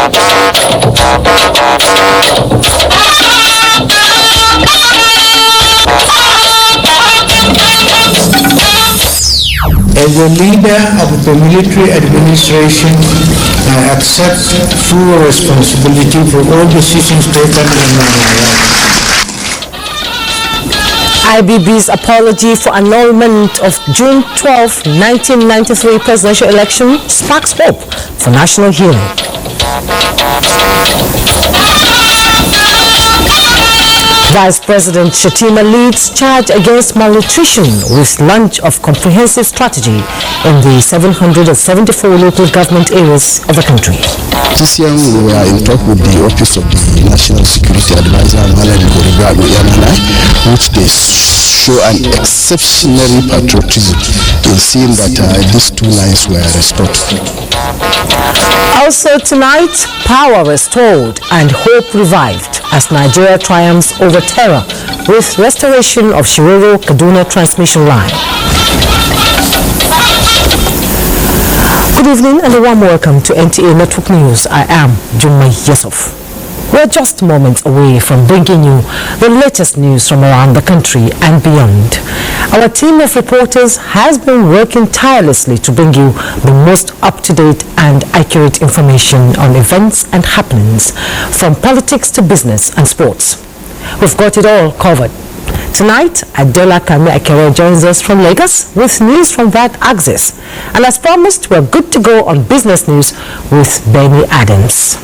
As a leader of the military administration, I accept full responsibility for all decisions taken in my life. IBB's apology for annulment of June 12, 1993 presidential election sparks hope for national healing. Vice President Shettima leads charge against malnutrition with launch of comprehensive strategy in the 774 local government areas of the country. This year we were in talk with the Office of the National Security Advisor, which they show an exceptional patriotism in seeing that these two lines were restored. Also tonight, power restored and hope revived as Nigeria triumphs over terror with restoration of Shiroro-Kaduna transmission line. Good evening and a warm welcome to NTA Network News. I am Jummai, Yusuf. We're just moments away from bringing you the latest news from around the country and beyond. Our team of reporters has been working tirelessly to bring you the most up-to-date and accurate information on events and happenings, from politics to business and sports. We've got it all covered. Tonight, Adeola Kami Akere joins us from Lagos with news from that axis. And as promised, we're good to go on business news with Benny Adams.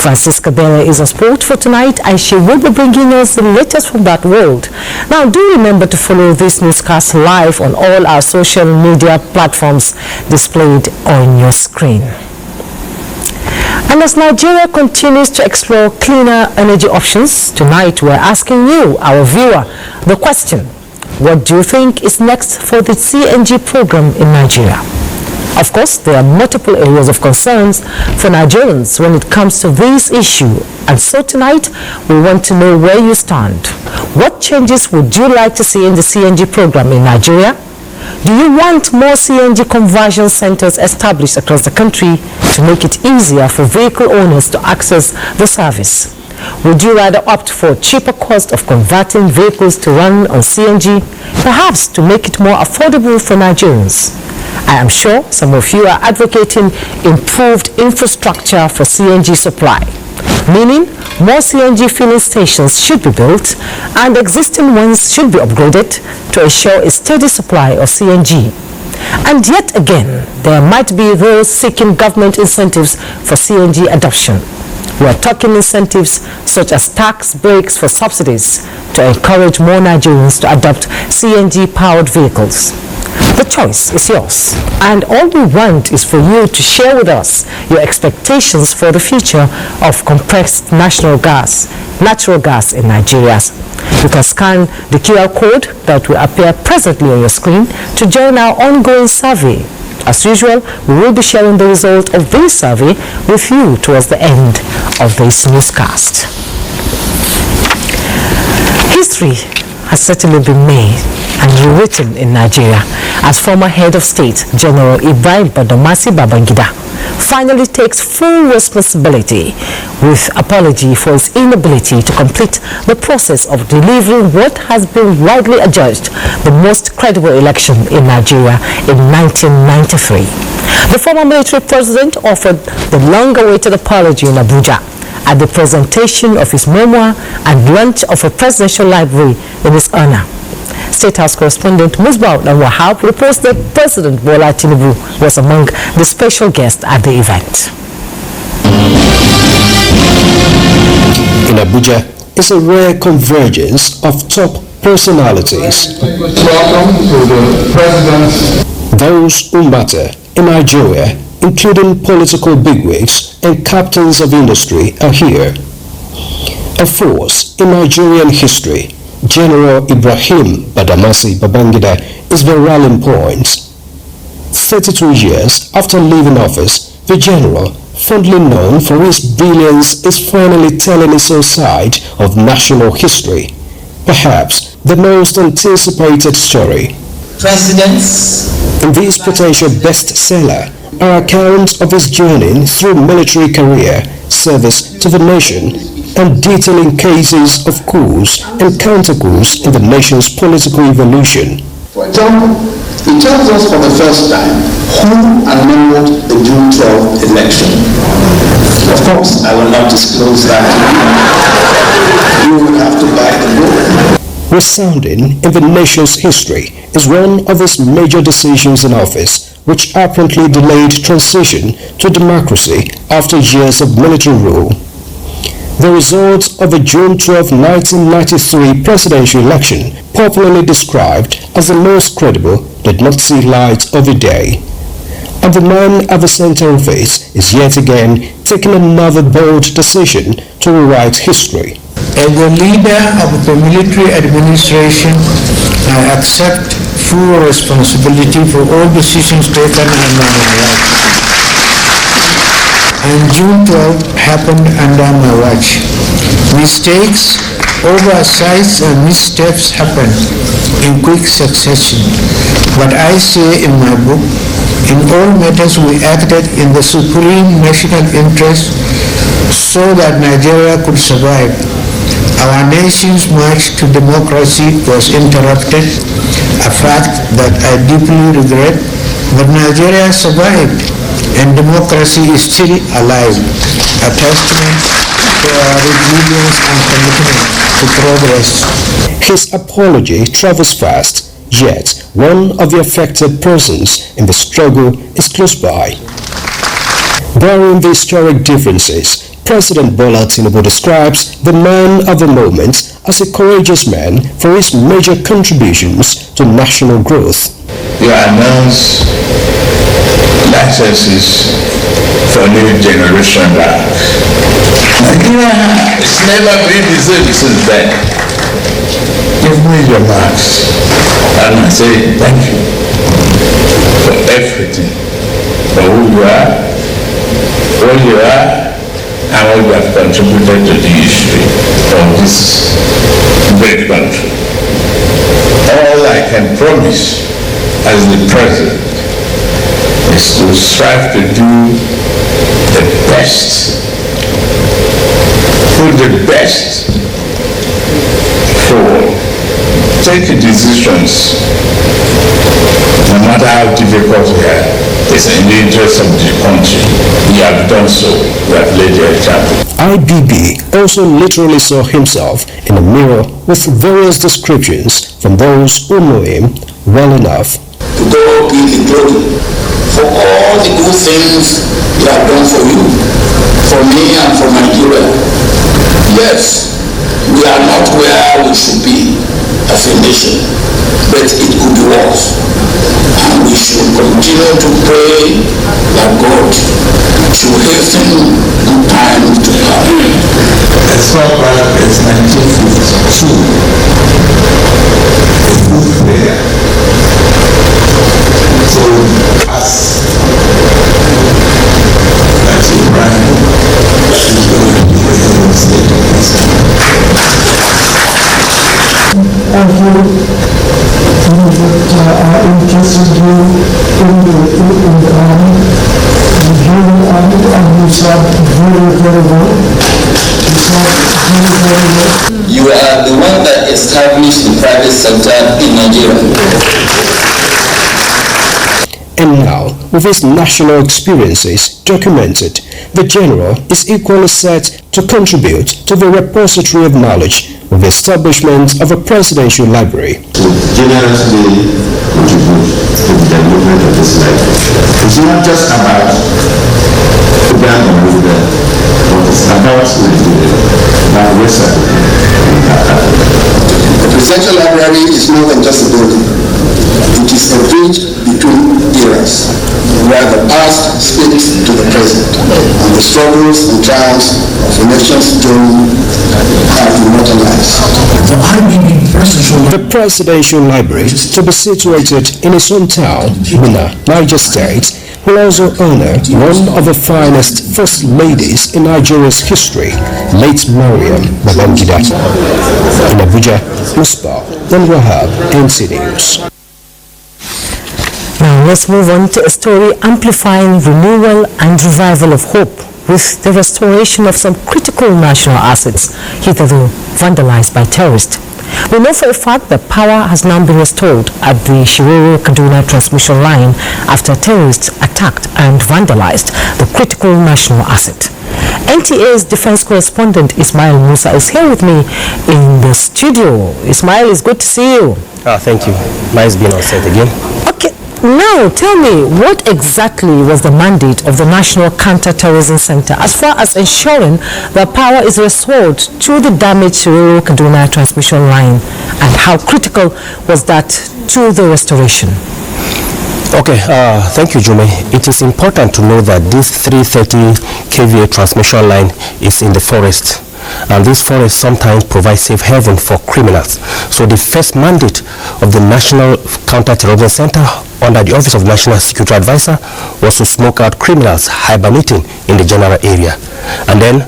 Francisca Bella is on sport for tonight, and she will be bringing us the latest from that world. Now, do remember to follow this newscast live on all our social media platforms displayed on your screen. And as Nigeria continues to explore cleaner energy options, tonight we're asking you, our viewer, the question: what do you think is next for the CNG program in Nigeria? Of course, there are multiple areas of concerns for Nigerians when it comes to this issue. And so tonight, we want to know where you stand. What changes would you like to see in the CNG program in Nigeria? Do you want more CNG conversion centers established across the country to make it easier for vehicle owners to access the service? Would you rather opt for a cheaper cost of converting vehicles to run on CNG, perhaps to make it more affordable for Nigerians? I am sure some of you are advocating improved infrastructure for CNG supply, meaning more CNG filling stations should be built and existing ones should be upgraded to ensure a steady supply of CNG. And yet again, there might be those seeking government incentives for CNG adoption. We are talking incentives such as tax breaks for subsidies to encourage more Nigerians to adopt CNG-powered vehicles. The choice is yours, and all we want is for you to share with us your expectations for the future of compressed natural gas in Nigeria. You can scan the QR code that will appear presently on your screen to join our ongoing survey. As usual, we will be sharing the result of this survey with you towards the end of this newscast. History has certainly been made and rewritten in Nigeria as former head of state General Ibrahim Badamasi Babangida finally takes full responsibility with apology for his inability to complete the process of delivering what has been widely adjudged the most credible election in Nigeria in 1993. The former military president offered the long-awaited apology in Abuja at the presentation of his memoir and launch of a presidential library in his honor. State House correspondent Musbah Wahab reports that President Bola Tinubu was among the special guests at the event. In Abuja is a rare convergence of top personalities. Welcome to the President. Those who matter in Nigeria, including political bigwigs and captains of industry, are here. A force in Nigerian history, General Ibrahim Badamasi Babangida is the rallying point. 32 years after leaving office, the general, fondly known for his brilliance, is finally telling his own side of national history. Perhaps the most anticipated story. Presidents. In this potential bestseller are accounts of his journey through military career, service to the nation and detailing cases of coups and counter-coups in the nation's political evolution. For example, he tells us for the first time who annulled the June 12th election. Of course, I will not disclose that to you. You will have to buy the book. Resounding in the nation's history is one of his major decisions in office, which apparently delayed transition to democracy after years of military rule. The results of the June 12, 1993 presidential election, popularly described as the most credible, did not see light of the day. And the man at the center of it is yet again taking another bold decision to rewrite history. As the leader of the military administration, I accept full responsibility for all decisions taken under my watch. And June 12 happened under my watch. Mistakes, oversights and missteps happened in quick succession. But I say in my book, in all matters we acted in the supreme national interest so that Nigeria could survive. Our nation's march to democracy was interrupted, a fact that I deeply regret, but Nigeria survived and democracy is still alive, a testament to our resilience and commitment to progress. His apology travels fast, yet one of the affected persons in the struggle is close by. Barring the historic differences, President Bola Tinubu describes the man of the moment as a courageous man for his major contributions to national growth. You announce licenses for new generation back. Nigeria has never been the same since then. Give me your marks and I say thank you for everything, for who you are, what you are, and what you have contributed to the history of this great country. All I can promise as the president is to strive to do the best, put the best forward, take the decisions, no matter how difficult they are. It's in the interest of the country. We have done so. We have laid the example. IBB also literally saw himself in a mirror with various descriptions from those who know him well enough. To God be the glory for all the good things He has done for you, for me and for Nigeria. Yes, we are not where we should be as a nation, but it could be worse. And we should continue to pray that God should hasten the time to come. As far back as 1952, a good prayer told us that Ibrahim is going to be the head of state of Islam. Thank you. Are interested in the army. And you said very well. You are the one that established the private sector in Nigeria. And now, with his national experiences documented, the general is equally set to contribute to the repository of knowledge with the establishment of a presidential library. To generously contribute to the development of this library. It's not just about Uganda or Nigeria, but it's about Nigeria, about West Africa and Africa. The presidential library is more than just a building. It is a bridge between eras, where the past speaks to the present, and the struggles and trials of the nation's journey are immortalized. The presidential library, to be situated in his hometown, Buna, Niger State, will also honor one of the finest first ladies in Nigeria's history, late Mariam Babangida. In Abuja, Muspa, then Wahab, NTA News. Now let's move on to a story amplifying renewal and revival of hope with the restoration of some critical national assets hitherto vandalized by terrorists. We know for a fact that power has now been restored at the Shiroro-Kaduna transmission line after terrorists attacked and vandalized the critical national asset. NTA's defense correspondent Ismail Musa is here with me in the studio. Ismail, it's good to see you. Thank you. Nice being on set again. Okay, now tell me, what exactly was the mandate of the National Counter-Terrorism Center as far as ensuring that power is restored to the damaged Shiroro-Kaduna transmission line, and how critical was that to the restoration? Okay, thank you, Jummai. It is important to know that this 330 kVA transmission line is in the forest, and this forest sometimes provides safe haven for criminals. So the first mandate of the National Counter-Terrorism Center under the Office of National Security Advisor was to smoke out criminals hibernating in the general area. And then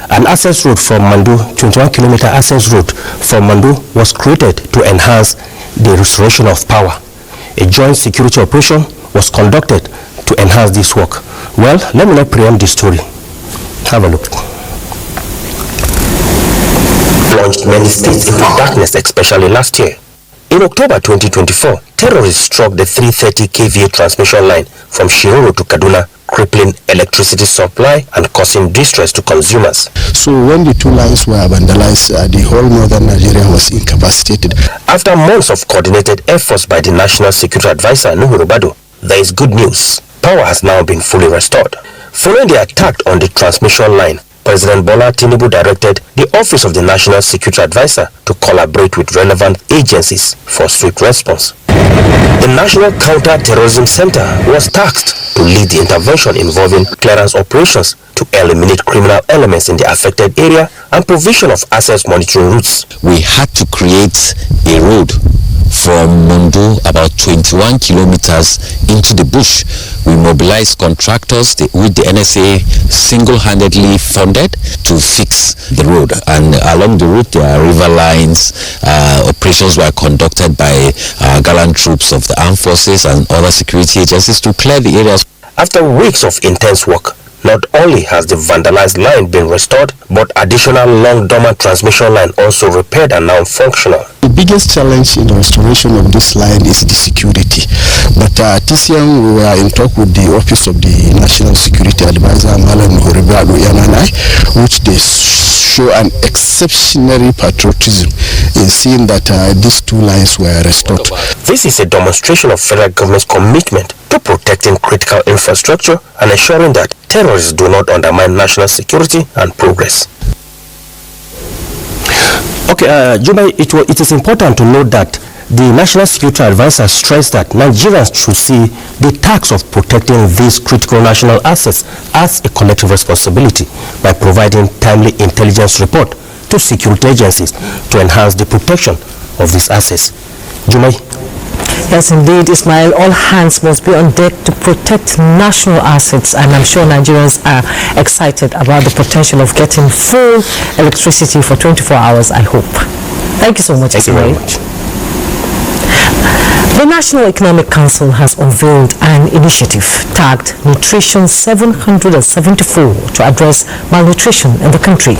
an access route from Mandu, 21-kilometer access route from Mandu was created to enhance the restoration of power. A joint security operation was conducted to enhance this work. Well, let me not preempt this story. Have a look. Plunged many states into darkness, especially last year. In October 2024, terrorists struck the 330 kVA transmission line from Shiroro to Kaduna, crippling electricity supply and causing distress to consumers. So when the two lines were vandalized, the whole northern Nigeria was incapacitated. After months of coordinated efforts by the National Security Advisor Nuhu Rubadu, there is good news. Power has now been fully restored. Following the attack on the transmission line, President Bola Tinubu directed the Office of the National Security Advisor to collaborate with relevant agencies for swift response. The National Counter-Terrorism Center was tasked to lead the intervention involving clearance operations to eliminate criminal elements in the affected area and provision of access monitoring routes. We had to create a road from Mondo, about 21 kilometers into the bush. We mobilized contractors with the NSA single-handedly funded to fix the road, and along the route there are river lines. Operations were conducted by gallant troops of the armed forces and other security agencies to clear the areas. After weeks of intense work, not only has the vandalized line been restored, but additional long dormant transmission line also repaired and now functional. The biggest challenge in the restoration of this line is the security. But TCM, we were in talk with the Office of the National Security Advisor, Malam Horibadu Yananai, which they show an exceptional patriotism in seeing that these two lines were restored. This is a demonstration of federal government's commitment to protecting critical infrastructure and ensuring that terrorists do not undermine national security and progress. Okay, Jummai, it is important to note that the National Security Advisor stressed that Nigerians should see the task of protecting these critical national assets as a collective responsibility by providing timely intelligence report to security agencies to enhance the protection of these assets. Jummai? Yes, indeed, Ismail. All hands must be on deck to protect national assets, and I'm sure Nigerians are excited about the potential of getting full electricity for 24 hours, I hope. Thank you so much, Ismail. Thank you very much. The National Economic Council has unveiled an initiative tagged Nutrition 774 to address malnutrition in the country.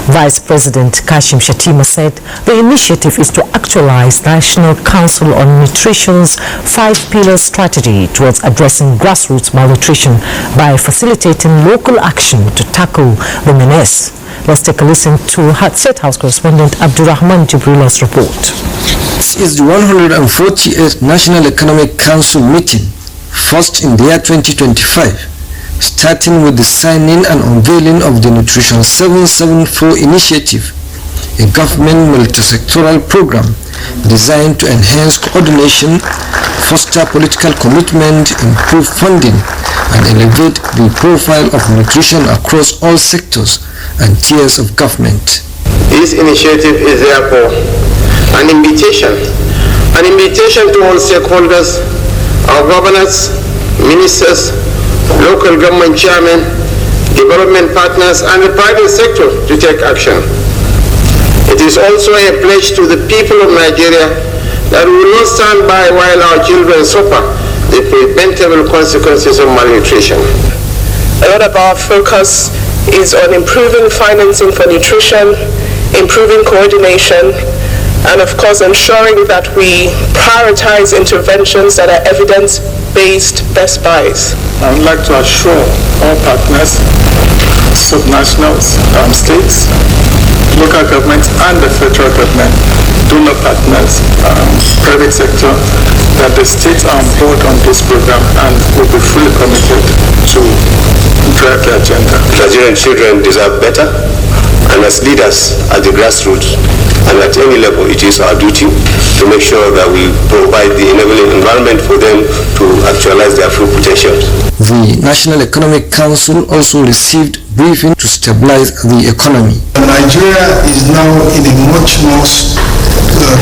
Vice President Kashim Shettima said the initiative is to actualize National Council on Nutrition's 5-pillar strategy towards addressing grassroots malnutrition by facilitating local action to tackle the menace. Let's take a listen to State House correspondent Abdurrahman Jibrila's report. This is the 148th National Economic Council meeting, first in the year 2025, starting with the signing and unveiling of the Nutrition 774 initiative, a government multi-sectoral program designed to enhance coordination, foster political commitment, improve funding, and elevate the profile of nutrition across all sectors and tiers of government. This initiative is therefore an invitation to all stakeholders, our governors, ministers, local government chairmen, development partners, and the private sector to take action. It is also a pledge to the people of Nigeria that we will not stand by while our children suffer the preventable consequences of malnutrition. A lot of our focus is on improving financing for nutrition, improving coordination, and of course ensuring that we prioritize interventions that are evidence-based best buys. I would like to assure all partners, subnationals, states, local governments and the federal government, donor partners, private sector, that the states are on board on this program and will be fully committed to drive the agenda. Nigerian children deserve better, and as leaders at the grassroots and at any level, it is our duty to make sure that we provide the enabling environment for them to actualize their full potentials. The National Economic Council also received briefing to stabilize the economy. Nigeria is now in a much more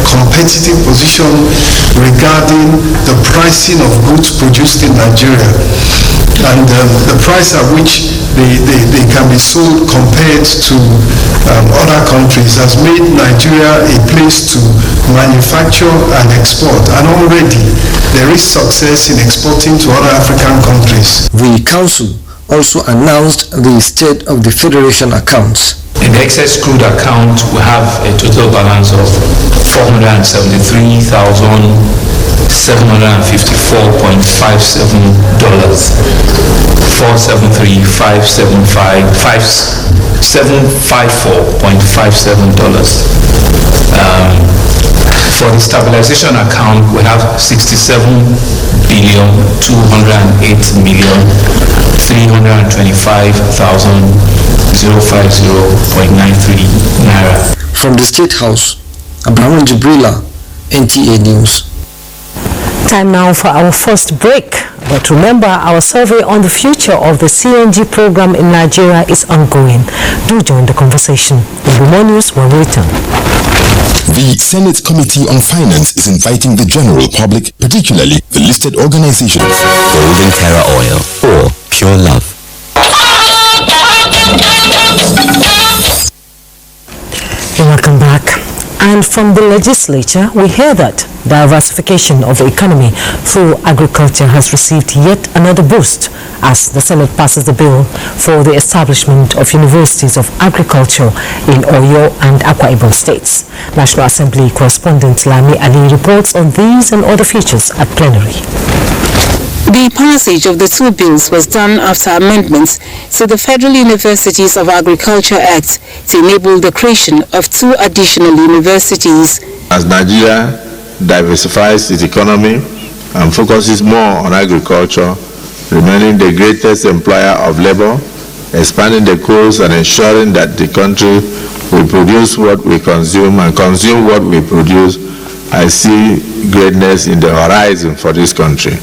competitive position regarding the pricing of goods produced in Nigeria, and the price at which they can be sold compared to other countries has made Nigeria a place to manufacture and export, and already there is success in exporting to other African countries. The council also announced the state of the federation accounts. In the excess crude account, we have a total balance of $473,754.57. For the stabilization account, we have 67,208,325,050.93 naira. From the State House, Abraham Jibrila, NTA News. Time now for our first break. But remember, our survey on the future of the CNG program in Nigeria is ongoing. Do join the conversation. There will be more news when we return. The Senate Committee on Finance is inviting the general public, particularly the listed organizations. Golden Terra Oil or Pure Love. Welcome back. And from the legislature, we hear that diversification of the economy through agriculture has received yet another boost as the Senate passes the bill for the establishment of universities of agriculture in Oyo and Akwa Ibom states. National Assembly correspondent Lami Ali reports on these and other features at plenary. The passage of the two bills was done after amendments to the Federal Universities of Agriculture Act to enable the creation of two additional universities. As Nigeria diversifies its economy and focuses more on agriculture, remaining the greatest employer of labor, expanding the coast and ensuring that the country will produce what we consume and consume what we produce, I see greatness in the horizon for this country.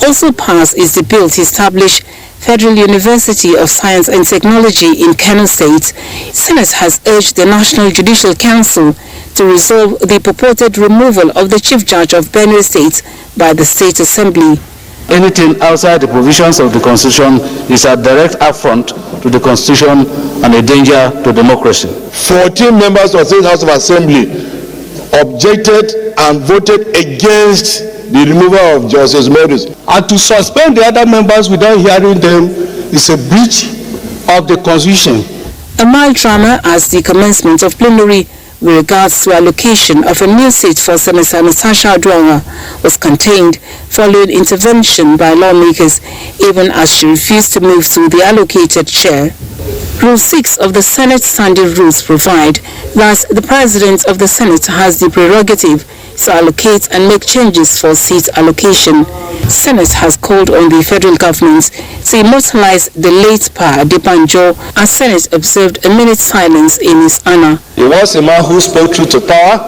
Also passed is the bill to establish Federal University of Science and Technology in Kano State. Senate has urged the National Judicial Council to resolve the purported removal of the Chief Judge of Benue State by the State Assembly. Anything outside the provisions of the Constitution is a direct affront to the Constitution and a danger to democracy. 14 members of the State House of Assembly objected and voted against the removal of Justice Modus. And to suspend the other members without hearing them is a breach of the Constitution. A mild drama as the commencement of plenary with regards to allocation of a new seat for Senator Natasha Adwanga was contained following intervention by lawmakers, even as she refused to move to the allocated chair. Rule 6 of the Senate Standing Rules provide that the President of the Senate has the prerogative to allocate and make changes for seat allocation. Senate has called on the federal government to immortalize the late Pa Adebanjo as Senate observed a minute's silence in his honor. He was a man who spoke truth to power,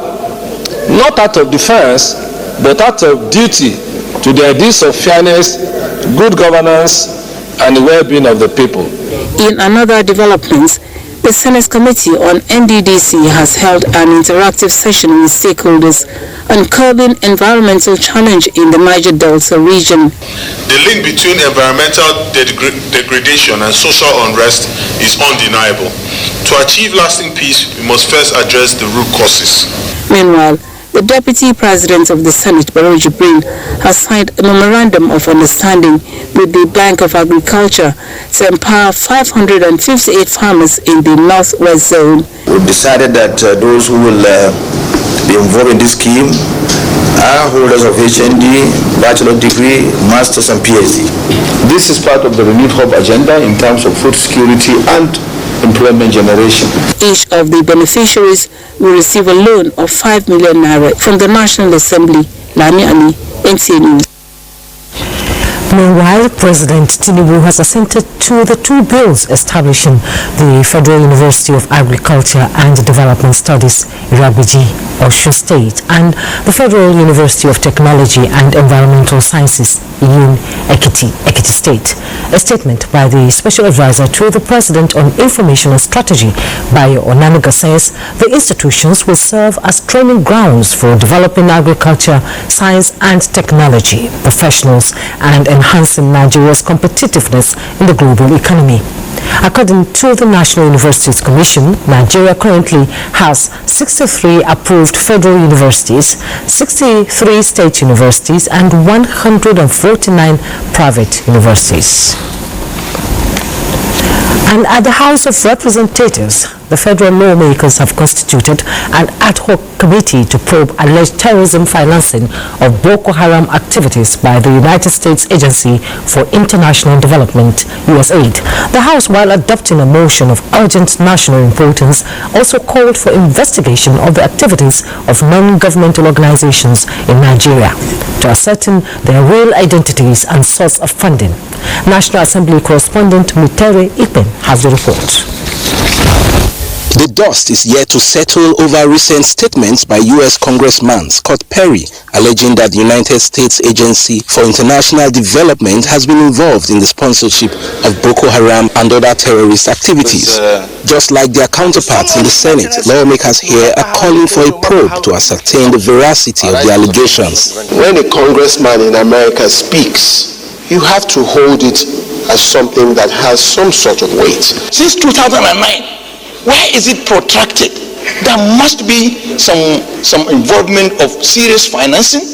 not out of defense, but out of duty to the ideals of fairness, good governance, and the well-being of the people. In another development, the Senate Committee on NDDC has held an interactive session with stakeholders on curbing environmental challenge in the Niger Delta region. The link between environmental degradation and social unrest is undeniable. To achieve lasting peace, we must first address the root causes. Meanwhile, The Deputy President of the Senate, Barrow Jibrin, has signed a memorandum of understanding with the Bank of Agriculture to empower 558 farmers in the Northwest Zone. We've decided that those who will be involved in this scheme are holders of HND, bachelor degree, masters and PhD. This is part of the Renewed Hope agenda in terms of food security and employment generation. Each of the beneficiaries will receive a loan of 5 million naira from the National Assembly. Lami Ali, NTA News. Meanwhile, President Tinubu has assented to the two bills establishing the Federal University of Agriculture and Development Studies, Iragbiji, Osun State, and the Federal University of Technology and Environmental Sciences, Iyun, Ekiti State. A statement by the Special Advisor to the President on Information and Strategy, Bayo Onaniga, says the institutions will serve as training grounds for developing agriculture, science and technology professionals and enhancing Nigeria's competitiveness in the global economy. According to the National Universities Commission, Nigeria currently has 63 approved federal universities, 63 state universities, and 149 private universities. And at the House of Representatives, the federal lawmakers have constituted an ad hoc committee to probe alleged terrorism financing of Boko Haram activities by the United States Agency for International Development, USAID. The House, while adopting a motion of urgent national importance, also called for investigation of the activities of non-governmental organizations in Nigeria to ascertain their real identities and source of funding. National Assembly correspondent Mutere Ipen has the report. The dust is yet to settle over recent statements by U.S. Congressman Scott Perry alleging that the United States Agency for International Development has been involved in the sponsorship of Boko Haram and other terrorist activities. Just like their counterparts in the Senate, lawmakers here are calling for a probe to ascertain the veracity of the allegations. When a congressman in America speaks, you have to hold it as something that has some sort of weight. Since 2009, why is it protracted? There must be some involvement of serious financing,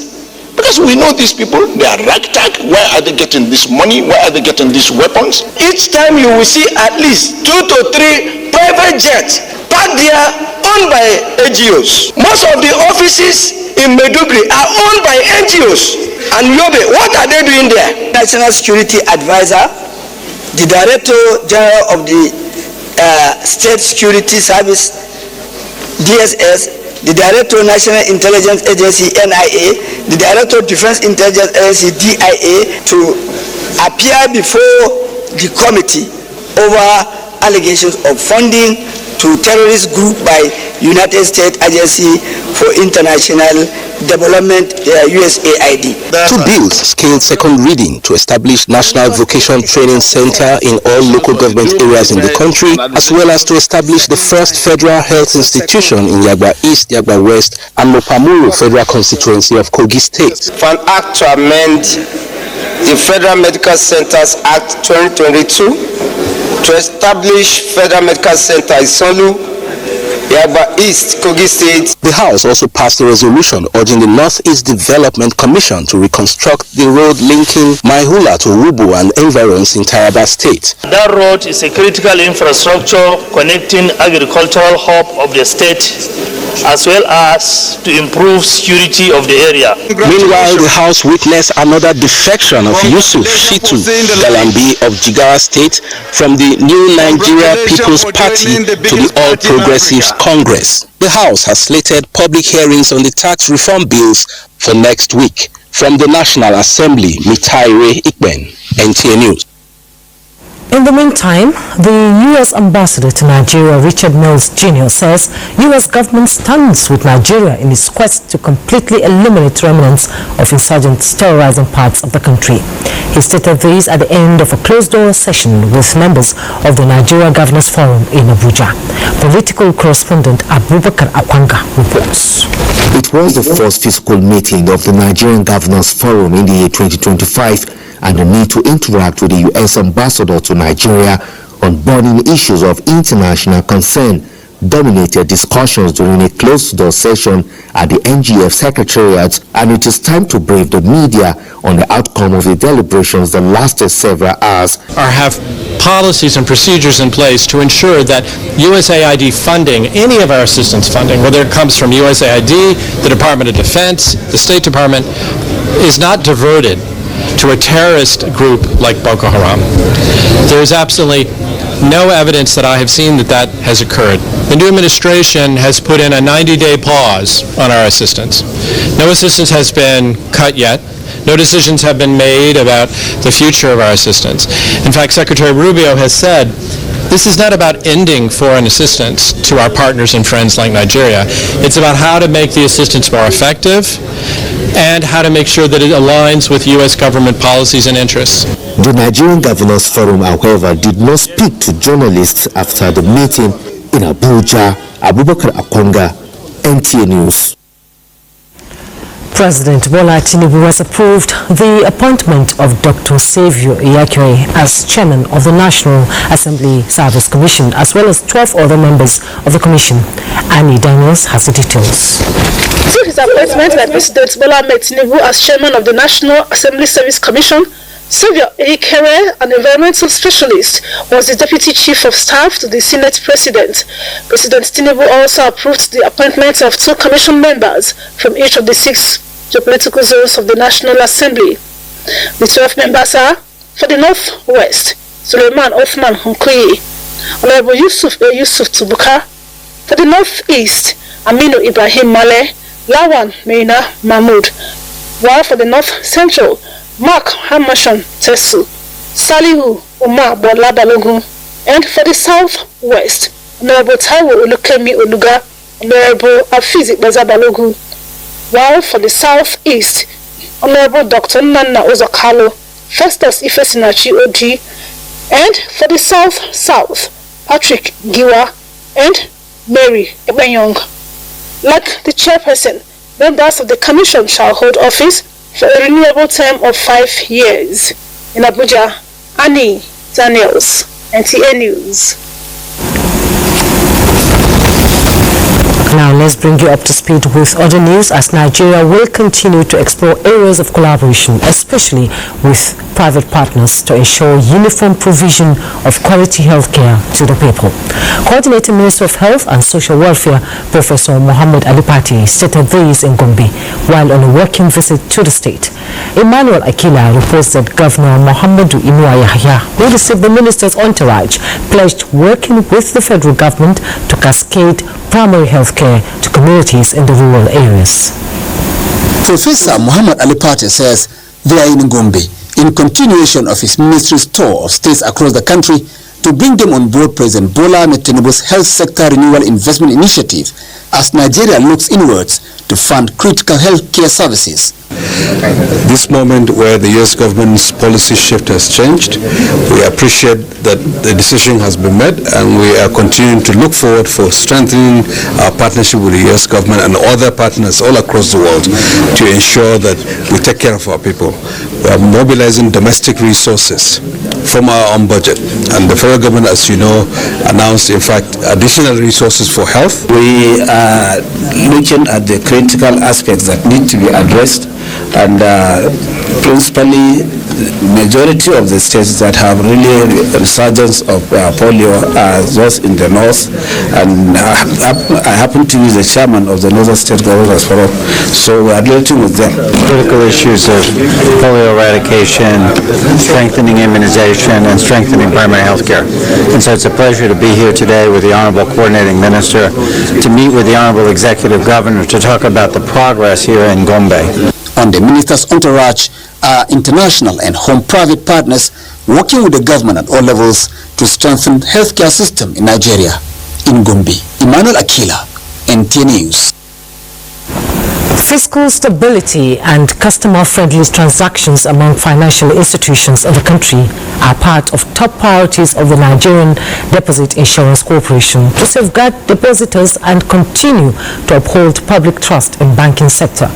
because we know these people, they are ragtag. Where are they getting this money? Where are they getting these weapons? Each time you will see at least 2 to 3 private jets parked there, owned by NGOs. Most of the offices in Maiduguri are owned by NGOs. And Yobe, what are they doing there? National Security Advisor, the Director General of the State Security Service, DSS, the Director of National Intelligence Agency, NIA, the Director of Defense Intelligence Agency, DIA, to appear before the committee over allegations of funding to terrorist group by United States Agency for International Development, USAID. Two bills scaled second reading to establish National Vocation Training Center in all local government areas in the country, as well as to establish the first federal health institution in Yagba East, Yagba West, and Mopamuru Federal Constituency of Kogi State. For an act to amend the Federal Medical Centers Act 2022 to establish Federal Medical Center in Solu, Yagba East, Kogi State. The House also passed a resolution urging the Northeast Development Commission to reconstruct the road linking Maihula to Wubu and environs in Taraba State. That road is a critical infrastructure connecting agricultural hub of the state, as well as to improve security of the area. Meanwhile, the House witnessed another defection of Yusuf Galambi of Jigawa State from the New Nigeria People's Party to the All Progressives Congress. The House has slated public hearings on the tax reform bills for next week. From the National Assembly, Mitaire Ikben, NTA News. In the meantime, the U.S. ambassador to Nigeria, Richard Mills Jr., says U.S. government stands with Nigeria in its quest to completely eliminate remnants of insurgents terrorizing parts of the country. He stated this at the end of a closed-door session with members of the Nigeria Governors Forum in Abuja. Political correspondent Abubakar Akwanga reports. It was the first physical meeting of the Nigerian Governors Forum in the year 2025, and the need to interact with the U.S. ambassador to Nigeria on burning issues of international concern dominated discussions during a closed-door session at the NGF Secretariat, and it is time to brief the media on the outcome of the deliberations that lasted several hours. Or have policies and procedures in place to ensure that USAID funding, any of our assistance funding, whether it comes from USAID, the Department of Defense, the State Department, is not diverted to a terrorist group like Boko Haram. There is absolutely no evidence that I have seen that has occurred. The new administration has put in a 90-day pause on our assistance. No assistance has been cut yet. No decisions have been made about the future of our assistance. In fact, Secretary Rubio has said, this is not about ending foreign assistance to our partners and friends like Nigeria. It's about how to make the assistance more effective and how to make sure that it aligns with U.S. government policies and interests. The Nigerian Governors Forum, however, did not speak to journalists after the meeting in Abuja. Abubakar Akonga, NTA News. President Bola Tinubu has approved the appointment of Dr. Saviour Iyakure as chairman of the National Assembly Service Commission, as well as 12 other members of the commission. Annie Daniels has the details. Through his appointment by President Bola Tinubu as chairman of the National Assembly Service Commission, Saviour Iyakure, an environmental specialist, was the deputy chief of staff to the Senate President. President Tinubu also approved the appointment of 2 commission members from each of the 6 geopolitical zones of the National Assembly. The 12 members are, for the Northwest, Suleiman Othman Hunkuyi, Honorable Yusuf Tubuka; for the Northeast, Aminu Ibrahim Maleh, Lawan Meina Mahmood; while for the North Central, Mark Hamashan Tesu, Salihu Umar Bola Balogun; and for the Southwest, Honorable Taiwo Olukemi Oluga, Honorable Afizi Bazabalogu; while for the Southeast, Honorable Dr. Nana Ozokalo, Festus Ifesinachi OG; and for the South-South, Patrick Giwa and Mary Ebenyong. Like the chairperson, members of the commission shall hold office for a renewable term of 5 years. In Abuja, Annie Daniels, NTA News. Now let's bring you up to speed with other news, as Nigeria will continue to explore areas of collaboration, especially with private partners, to ensure uniform provision of quality healthcare to the people. Coordinating Minister of Health and Social Welfare, Professor Muhammad Alipati, stated this in Gombe while on a working visit to the state. Emmanuel Akila reports that Governor Muhammadu Inuwa Yahya, who received the minister's entourage, pledged working with the federal government to cascade primary health care to communities in the rural areas. Professor Muhammad Alipati says they are in Gombe in continuation of his ministry's tour of states across the country to bring them on board President Bola Tinubu's Health Sector Renewal Investment Initiative as Nigeria looks inwards to fund critical health care services. This moment where the U.S. government's policy shift has changed, we appreciate that the decision has been made, and we are continuing to look forward for strengthening our partnership with the U.S. government and other partners all across the world to ensure that we take care of our people. We are mobilizing domestic resources from our own budget, and the federal government, as you know, announced in fact additional resources for health. We are looking at the critical aspects that need to be addressed, and principally the majority of the states that have really resurgence of polio are those in the north, and I happen to be the chairman of the Northern State Governors Forum, so we are dealing with them. Critical issues of polio eradication, strengthening immunization, and strengthening primary health care. And so it's a pleasure to be here today with the Honorable Coordinating Minister to meet with the Honorable Executive Governor to talk about the progress here in Gombe. On the minister's entourage are international and home private partners working with the government at all levels to strengthen healthcare system in Nigeria. In Gombe, Emmanuel Akila, NTA News. Fiscal stability and customer-friendly transactions among financial institutions in the country are part of top priorities of the Nigerian Deposit Insurance Corporation to safeguard depositors and continue to uphold public trust in banking sector.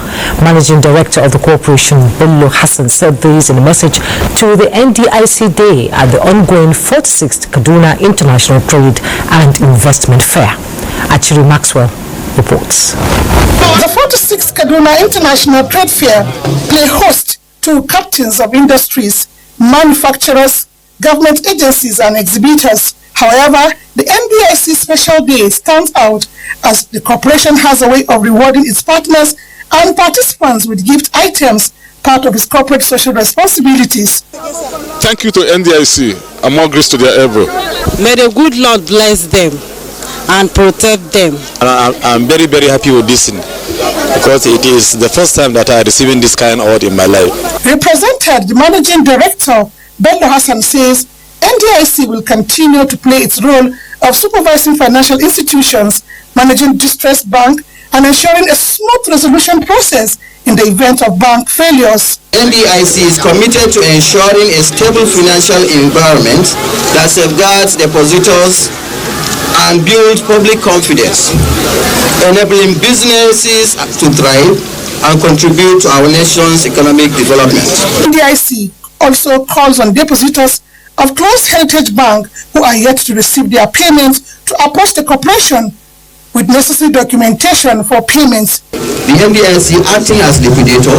Managing Director of the corporation, Bello Hassan, said this in a message to the NDIC Day at the ongoing 46th Kaduna International Trade and Investment Fair. Achiri Maxwell reports. The 46th Kaduna International Trade Fair play host to captains of industries, manufacturers, government agencies and exhibitors. However, the NBIC Special Day stands out as the corporation has a way of rewarding its partners and participants with gift items, part of its corporate social responsibilities. Thank you to NDIC and more grace to their elbow. May the good Lord bless them and protect them. I'm very, very happy with this because it is the first time that I am receiving this kind of award in my life. Represented, the managing director, Bello Hassan, says NDIC will continue to play its role of supervising financial institutions, managing distressed bank, and ensuring a smooth resolution process in the event of bank failures. NDIC is committed to ensuring a stable financial environment that safeguards depositors and builds public confidence, enabling businesses to thrive and contribute to our nation's economic development. NDIC also calls on depositors of Close Heritage Bank who are yet to receive their payments to approach the corporation with necessary documentation for payments. The NDIC, acting as liquidator,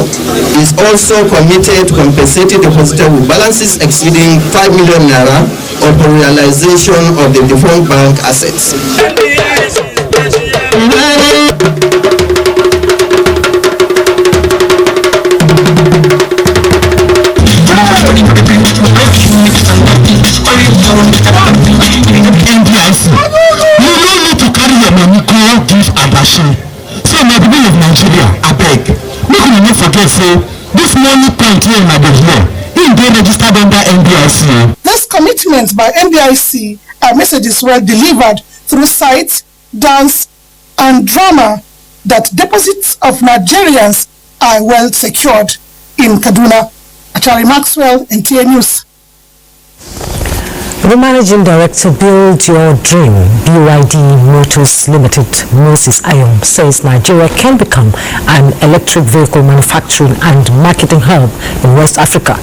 is also committed to compensating depositors with balances exceeding 5 million naira upon realization of the defunct bank assets. So my people of Nigeria, I beg, make you not forget, say, this money point here in Abuja, they registered under NDIC. This commitment by NDIC are messages well delivered through sites, dance, and drama that deposits of Nigerians are well secured in Kaduna. Achari Maxwell, NTA News. The Managing Director, Build Your Dream, BYD Motors Limited, Moses Ayom, says Nigeria can become an electric vehicle manufacturing and marketing hub in West Africa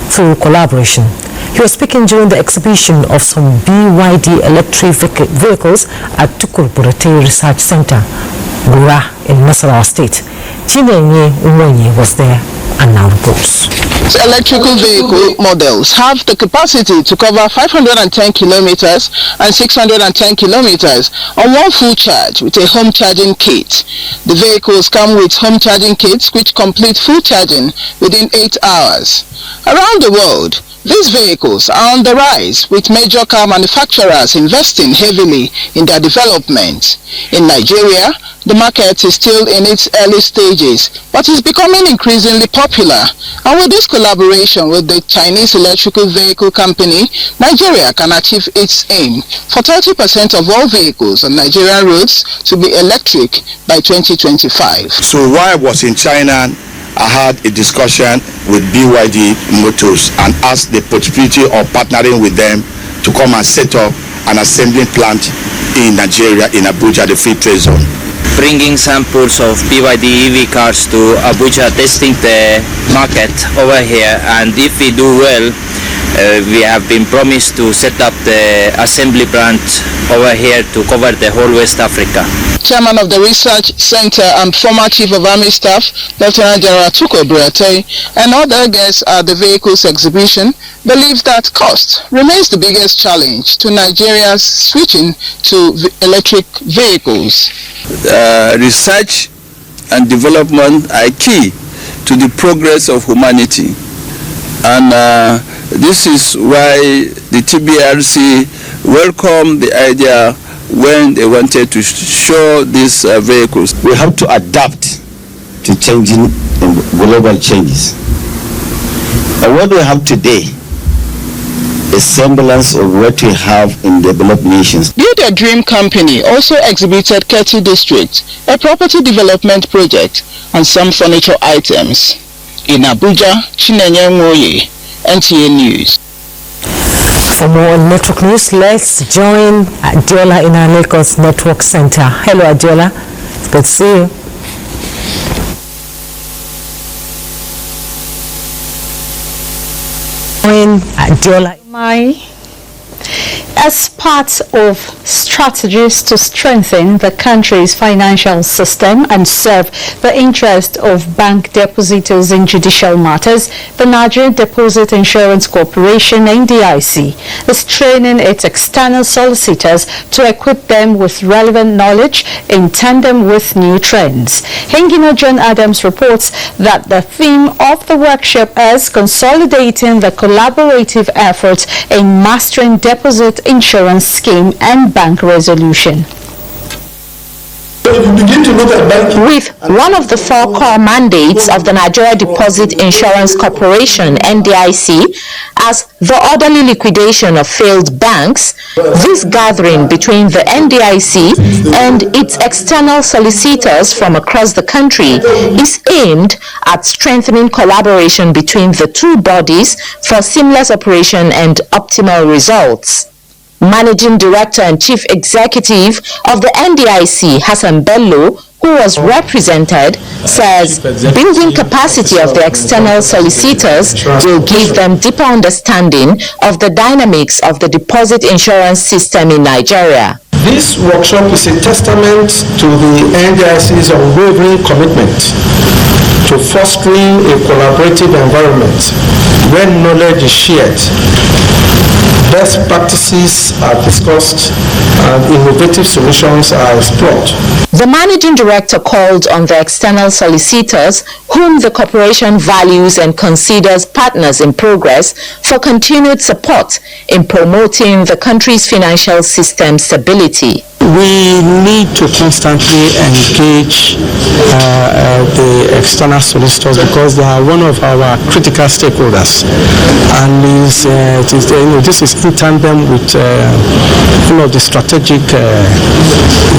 through collaboration. He was speaking during the exhibition of some BYD electric vehicles at Tukur Research Center, Gura in Nasarawa State. Chinenye Umonye was there and now reports. Electrical vehicle models have the capacity to cover 510 kilometers and 610 kilometers on one full charge with a home charging kit. The vehicles come with home charging kits which complete full charging within 8 hours. Around the world, these vehicles are on the rise, with major car manufacturers investing heavily in their development. In Nigeria, the market is still in its early stages, but is becoming increasingly popular. And with this collaboration with the Chinese electrical vehicle company, Nigeria can achieve its aim for 30% of all vehicles on Nigerian roads to be electric by 2025. So while I was in China, I had a discussion with BYD Motors and asked the possibility of partnering with them to come and set up an assembling plant in Nigeria, in Abuja, the free trade zone. Bringing samples of BYD EV cars to Abuja, testing the market over here, and if we do well, we have been promised to set up the assembly plant over here to cover the whole West Africa. Chairman of the Research Center and former Chief of Army Staff, Lieutenant General Tukur Buratai, and other guests at the vehicles exhibition believe that cost remains the biggest challenge to Nigeria's switching to electric vehicles. Research and development are key to the progress of humanity, and this is why the TBRC welcomed the idea when they wanted to show these vehicles. We have to adapt to changing global changes. And what we have today is semblance of what we have in developed nations. Build Your Dream Company also exhibited Keti District, a property development project, and some furniture items. In Abuja, Chinenye Umonye, NTA News. For more network news, let's join Adiola in our Lagos Network Center. Hello, Adiola. It's good to see you. Adiola. As part of strategies to strengthen the country's financial system and serve the interest of bank depositors in judicial matters, the Nigerian Deposit Insurance Corporation (NDIC) is training its external solicitors to equip them with relevant knowledge in tandem with new trends. Hengino John Adams reports that the theme of the workshop is consolidating the collaborative efforts in mastering deposit insurance scheme and bank resolution. With one of the four core mandates of the Nigeria Deposit Insurance Corporation (NDIC) as the orderly liquidation of failed banks, this gathering between the NDIC and its external solicitors from across the country is aimed at strengthening collaboration between the two bodies for seamless operation and optimal results. Managing Director and Chief Executive of the NDIC, Hassan Bello, who was represented, says building capacity of the external solicitors will give them deeper understanding of the dynamics of the deposit insurance system in Nigeria. This workshop is a testament to the NDIC's unwavering commitment to fostering a collaborative environment where knowledge is shared, best practices are discussed, and innovative solutions are explored. The managing director called on the external solicitors, whom the corporation values and considers partners in progress, for continued support in promoting the country's financial system stability. We need to constantly engage the external solicitors because they are one of our critical stakeholders, and this is in tandem with one of the strategic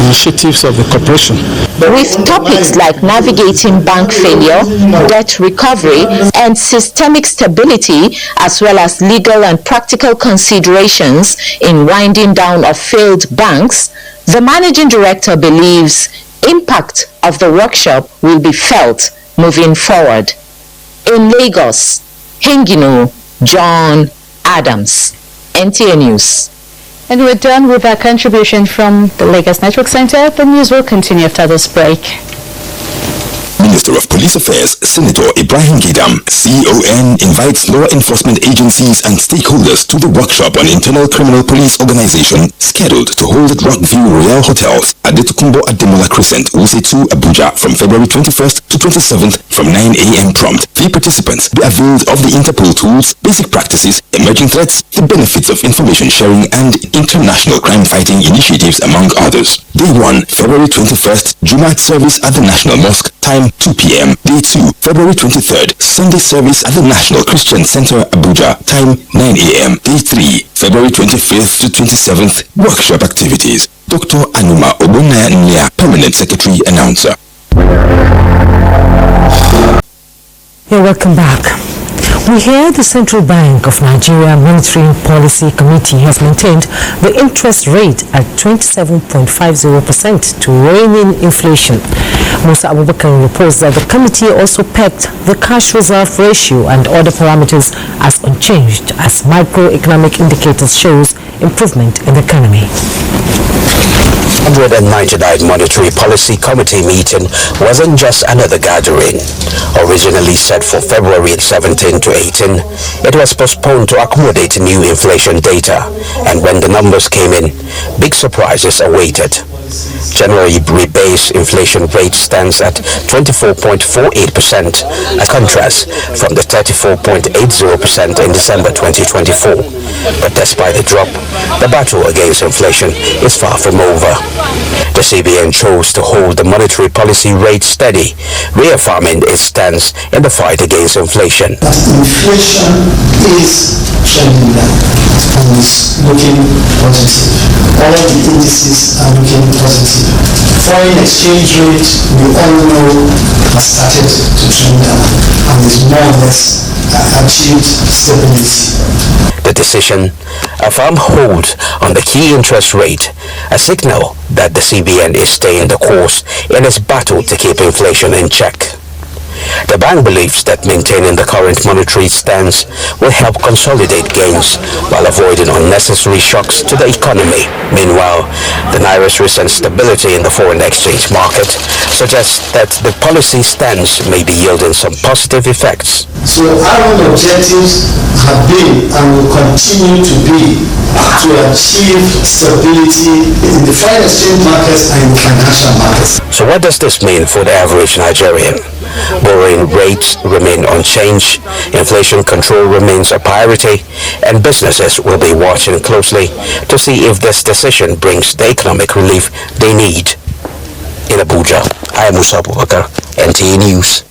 initiatives of the corporation. With topics like navigating bank failure, debt recovery, and systemic stability, as well as legal and practical considerations in winding down of failed banks, the managing director believes impact of the workshop will be felt moving forward. In Lagos, Hengino John Adams, NTA News. And we're done with our contribution from the Lagos Network Center. The news will continue after this break. Minister of Police Affairs, Senator Ibrahim Gidam, CON, invites law enforcement agencies and stakeholders to the workshop on internal criminal police organization scheduled to hold at Rockview Royal Hotels at the Tukumbo Ademola Crescent, Wuse 2, Abuja from February 21st to 27th from 9 a.m. prompt. The participants be availed of the Interpol tools, basic practices, emerging threats, the benefits of information sharing, and international crime fighting initiatives, among others. Day 1, February 21st, Jummai service at the National Mosque, time 2 p.m. Day 2, February 23rd, Sunday service at the National Christian Center, Abuja, time 9 a.m. Day 3, February 25th to 27th, workshop activities. Dr. Anuma Obunaya Nya, Permanent Secretary, Announcer. You're welcome back. We hear the Central Bank of Nigeria Monetary Policy Committee has maintained the interest rate at 27.50% to rein in inflation. Musa Abubakar reports that the committee also pegged the cash reserve ratio and other parameters as unchanged as macroeconomic indicators shows improvement in the economy. 199th Monetary Policy Committee meeting wasn't just another gathering. Originally set for February 17 to 18, it was postponed to accommodate new inflation data, and when the numbers came in, big surprises awaited. January rebase inflation rate stands at 24.48%, a contrast from the 34.80% in December 2024. But despite the drop, the battle against inflation is far from over. The CBN chose to hold the monetary policy rate steady, reaffirming its stance in the fight against inflation. Inflation is trending down and is looking positive. All the indices are looking positive. Foreign exchange rate, we all know, has started to trend down and is more or less achieved stability. The decision, a firm hold on the key interest rate, a signal that the CBN is staying the course in its battle to keep inflation in check. The bank believes that maintaining the current monetary stance will help consolidate gains while avoiding unnecessary shocks to the economy. Meanwhile, the Naira's recent stability in the foreign exchange market suggests that the policy stance may be yielding some positive effects. So our objectives have been and will continue to be to achieve stability in the foreign exchange markets and in the financial markets. So what does this mean for the average Nigerian? Borrowing rates remain unchanged, inflation control remains a priority, and businesses will be watching closely to see if this decision brings the economic relief they need. In Abuja, I am Yusuf, NTA News.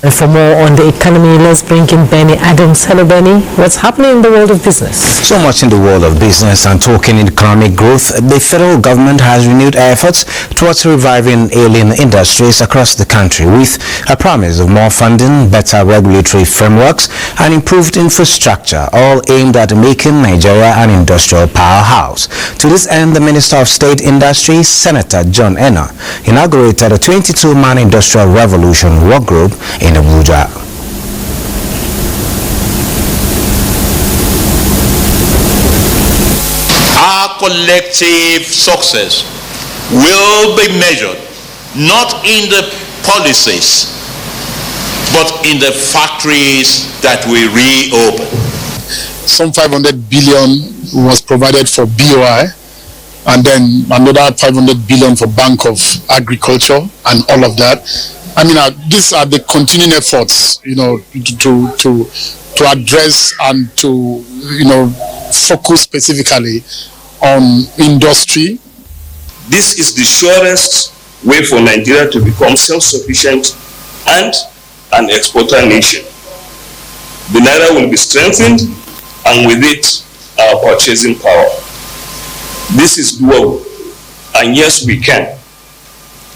And for more on the economy, let's bring in Benny Adams. Hello, Benny. What's happening in the world of business? So much in the world of business, and talking economic growth, the federal government has renewed efforts towards reviving ailing industries across the country with a promise of more funding, better regulatory frameworks, and improved infrastructure, all aimed at making Nigeria an industrial powerhouse. To this end, the Minister of State Industry, Senator John Enna, inaugurated a 22-man industrial revolution work group in Abuja. Our collective success will be measured not in the policies but in the factories that we reopen. Some 500 billion was provided for BOI, and then another 500 billion for Bank of Agriculture and all of that. I mean, these are the continuing efforts, to address and to, focus specifically on industry. This is the surest way for Nigeria to become self-sufficient and an exporter nation. The Naira will be strengthened, and with it, our purchasing power. This is doable, and yes, we can.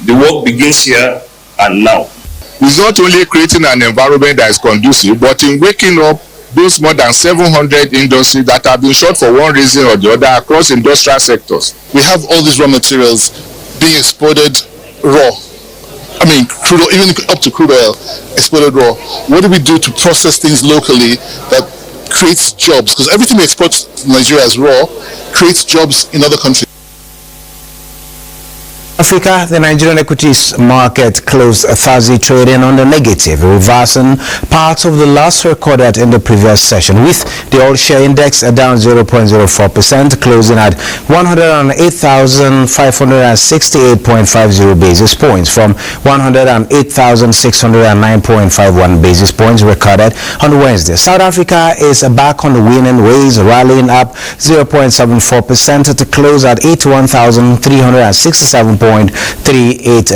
The work begins here and now. It's not only creating an environment that is conducive, but in waking up those more than 700 industries that have been shut for one reason or the other across industrial sectors. We have all these raw materials being exported raw. I mean, crude oil, even up to crude oil, exported raw. What do we do to process things locally that creates jobs? Because everything we export to Nigeria as raw creates jobs in other countries. Africa, the Nigerian equities market closed Thursday trading on the negative, reversing part of the loss recorded in the previous session, with the oil share index down 0.04%, closing at 108,568.50 basis points from 108,609.51 basis points recorded on Wednesday. South Africa is back on the winning ways, rallying up 0.74% to close at 81,367.38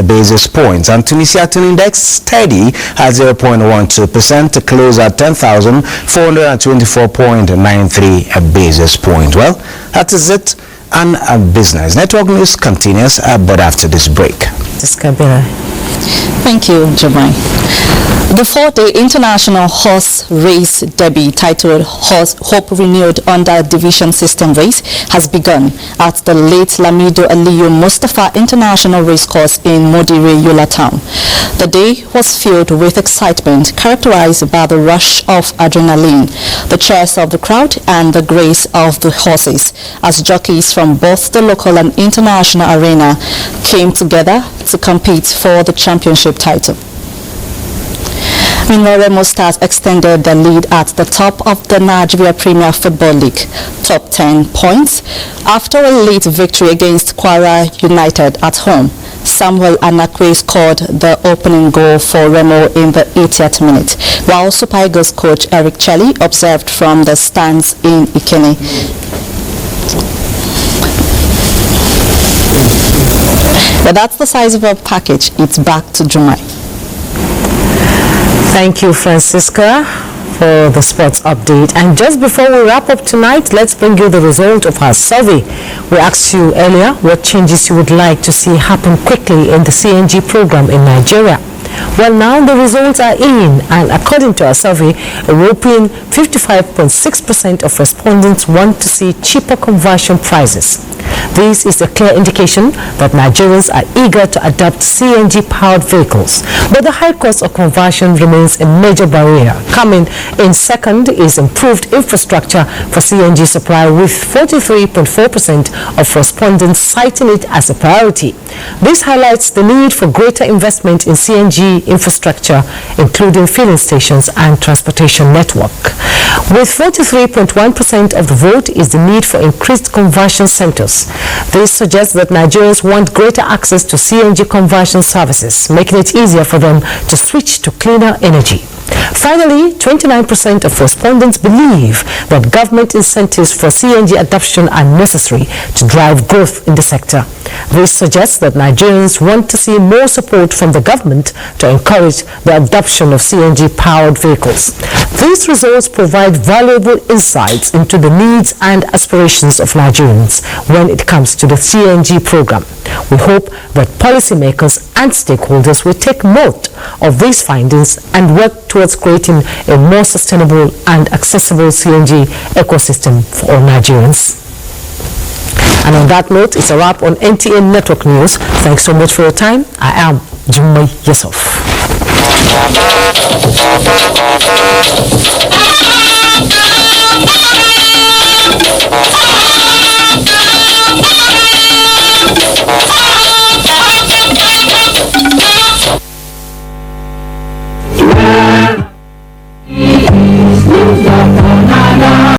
basis points, and Tunisia index steady at 0.12% to close at 10,424.93 basis points. Well, that is it, and business network news continues, but after this break. Thank you, Jummai. The 4-day International Horse Race Derby, titled Hope Renewed under Division System Race, has begun at the late Lamido Aliyu Mustafa International Racecourse in Modire, Yola Town. The day was filled with excitement, characterized by the rush of adrenaline, the cheers of the crowd, and the grace of the horses, as jockeys from both the local and international arena came together to compete for the championship title. Meanwhile, Remo Stars extended the lead at the top of the Nigeria Premier Football League, top 10 points, after a late victory against Kwara United at home. Samuel Anakwe scored the opening goal for Remo in the 80th minute, while Super Eagles coach Eric Chelly observed from the stands in Ikene. But that's the size of our package. It's back to Jummai. Thank you, Francisca, for the sports update. And just before we wrap up tonight, let's bring you the result of our survey. We asked you earlier what changes you would like to see happen quickly in the CNG program in Nigeria. Well, now the results are in, and according to our survey, a whopping 55.6% of respondents want to see cheaper conversion prices. This is a clear indication that Nigerians are eager to adopt CNG-powered vehicles, but the high cost of conversion remains a major barrier. Coming in second is improved infrastructure for CNG supply, with 43.4% of respondents citing it as a priority. This highlights the need for greater investment in CNG infrastructure, including filling stations and transportation network. With 43.1% of the vote is the need for increased conversion centers. This suggests that Nigerians want greater access to CNG conversion services, making it easier for them to switch to cleaner energy. Finally, 29% of respondents believe that government incentives for CNG adoption are necessary to drive growth in the sector. This suggests that Nigerians want to see more support from the government to encourage the adoption of CNG-powered vehicles. These results provide valuable insights into the needs and aspirations of Nigerians when it comes to the CNG program. We hope that policymakers and stakeholders will take note of these findings and work towards creating a more sustainable and accessible CNG ecosystem for all Nigerians. And on that note, it's a wrap on NTA Network News. Thanks so much for your time. I am Jummai, Yusuf.